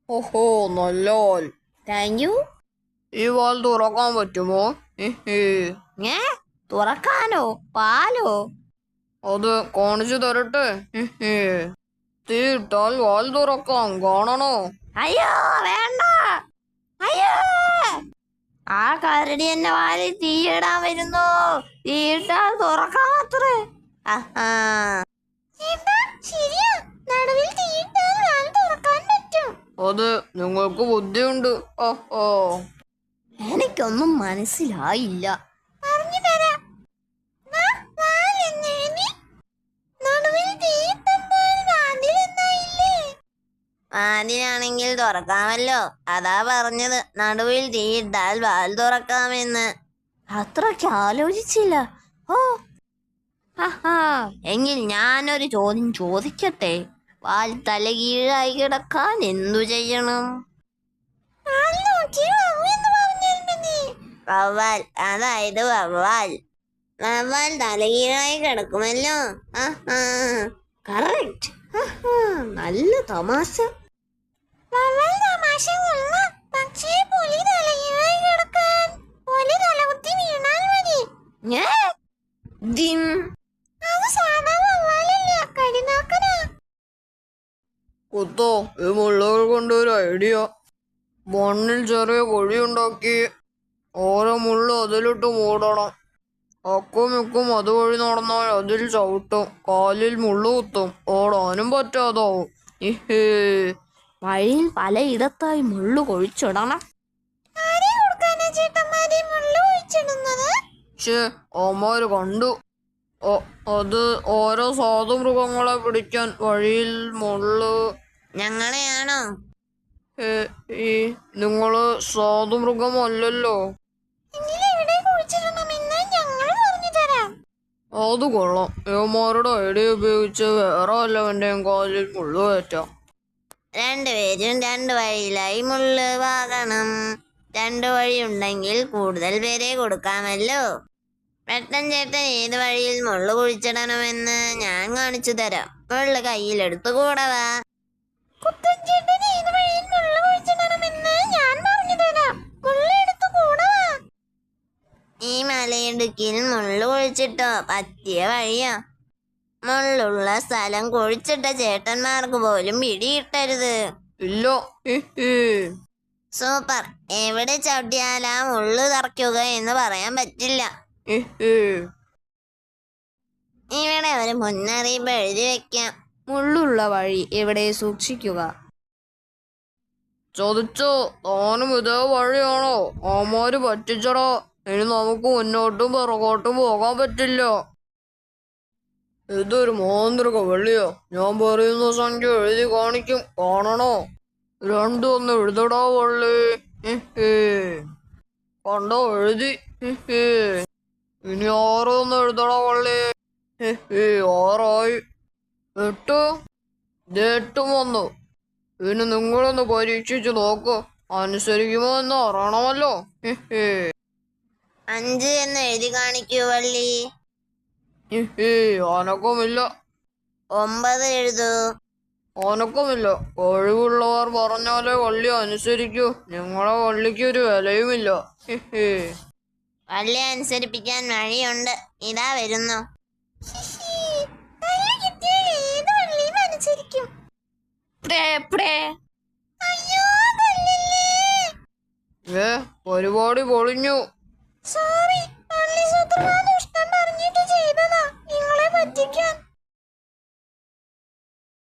ഓഹോ, നല്ല വാൽ. Thank you. ഈ വാൽ തുറക്കാൻ പറ്റുമോ? ഏ തുറക്കാനോ? പാലോ? അത് കാണിച്ചു തരട്ടെ. തീയിട്ടാൽ വാൽ തുറക്കാം, കാണണോ? അയ്യോ വേണ്ട. അയ്യോ, ആ കരടി എന്നെ വാലിൽ തീയിടാൻ വരുന്നു. തീയിട്ടാൽ തുറക്കാൻ അത്രേ. ശരിയാ, നടുവിൽ തീയിട്ടാൽ വാൽ തുറക്കാൻ പറ്റും. അത് നിങ്ങൾക്ക് ബുദ്ധിയുണ്ട്. ഓഹോ, എനിക്കൊന്നും മനസ്സിലായില്ല. പറഞ്ഞു തരാം. വാതിലാണെങ്കിൽ തുറക്കാമല്ലോ. അതാ പറഞ്ഞത്, നടുവിൽ തീയിട്ടാൽ വാൽ തുറക്കാമെന്ന്. അത്രയ്ക്ക് ആലോചിച്ചില്ല. ഓ, എങ്കിൽ ഞാനൊരു ചോദ്യം ചോദിക്കട്ടെ. വാൽ തലകീഴായി കിടക്കാൻ എന്തു ചെയ്യണം? വവ്വാൽ, അതായത് വവ്വാൽ. വവ്വാൽ തലകീഴായി കിടക്കുമല്ലോ. കറക്റ്റ്. നല്ല തമാശ. പക്ഷേ പുലി തലകീഴായി കിടക്കാൻ പുലി തലകുത്തി വീണാൽ മതി. അത് സാധാ വവ്വാലല്ല, കരിനാക്കനാ. കുത്തോ, ഈ മുള്ളുകൾ കൊണ്ടൊരു ഐഡിയ. മണ്ണിൽ ചെറിയ കുഴിയുണ്ടാക്കി ഓരോ മുള്ളു അതിലിട്ട് മൂടണം. അക്കും ഇക്കും അതുവഴി നടന്നാൽ അതിൽ ചവിട്ടും, കാലിൽ മുള്ളു കുത്തും, ഓടാനും പറ്റാതാവും. വഴിയിൽ പലയിടത്തായി മുള്ളു കൊഴിച്ചിടണം. അമ്മമാര് കണ്ടു. അത് ഓരോ സാധു മൃഗങ്ങളെ പിടിക്കാൻ വഴിയിൽ മുള്ളു. ഞങ്ങളെയാണോ? ഈ നിങ്ങള് സാധു മൃഗമല്ലല്ലോ. അത് കൊള്ളാം. യുവമാരുടെ ഐഡിയ ഉപയോഗിച്ച് വേറെ വല്ലവന്റെയും കാലിൽ മുള്ളു കയറ്റാം. രണ്ടുപേരും രണ്ടു വഴിയിലായി മുള്ളു വാങ്ങണം. രണ്ടു വഴിയുണ്ടെങ്കിൽ കൂടുതൽ പേരെ കൊടുക്കാമല്ലോ. പെട്ടൻ ചേട്ടൻ ഏത് വഴിയിൽ മുള്ളു കുഴിച്ചിടണമെന്ന് ഞാൻ കാണിച്ചു തരാം. മുള്ളു കയ്യിലെടുത്തു കൂടവാ. ഈ മലയിടുക്കിൽ മുള്ളു കുഴിച്ചിട്ടോ? പറ്റിയ വഴിയാ. മുള്ളുള്ള സ്ഥലം കുഴിച്ചിട്ട ചേട്ടന്മാർക്ക് പോലും പിടിയിട്ടരുത്. ഇല്ല. സൂപ്പർ. എവിടെ ചവിട്ടിയാലാ മുള്ളു തറയ്ക്കുക എന്ന് പറയാൻ പറ്റില്ല. ഇവിടെ ഒരു മുന്നറിയിപ്പ് എഴുതി വെക്കാം. മുള്ളുള്ള വഴി എവിടെ സൂക്ഷിക്കുക. ചോദിച്ചോ, താനും ഇതേ വഴിയാണോ? അമ്മമാര് പറ്റിച്ചടാ. ഇനി നമുക്ക് മുന്നോട്ടും പിറകോട്ടും പോകാൻ പറ്റില്ല. ഇതൊരു മാന്ത്രിക വള്ളിയോ? ഞാൻ പറയുന്ന സംഖ്യ എഴുതി കാണിക്കും, കാണണോ? 2 ഒന്ന് എഴുതടാ വള്ളി. കണ്ടോ, എഴുതി. ഇനി 6 ഒന്ന് എഴുതടാ വള്ളി. 6 ആയി. 8. 8 വന്നു. ഇനി നിങ്ങളൊന്ന് പരീക്ഷിച്ചു നോക്കൂ. അനുസരിക്കുമോ എന്ന് അറിയണമല്ലോ. 5 എന്ന് എഴുതി കാണിക്കൂ വള്ളി. അനക്കമില്ല. 9 എഴുതൂ. അനക്കമില്ല. കഴിവുള്ളവർ പറഞ്ഞാലേ വള്ളി അനുസരിക്കൂ. നിങ്ങളെ വള്ളിക്ക് ഒരു വിലയുമില്ല. വള്ളി അനുസരിപ്പിക്കാൻ വഴിയുണ്ട്. ഇതാ വരുന്നു. പരിപാടി പൊളിഞ്ഞു. സോറി,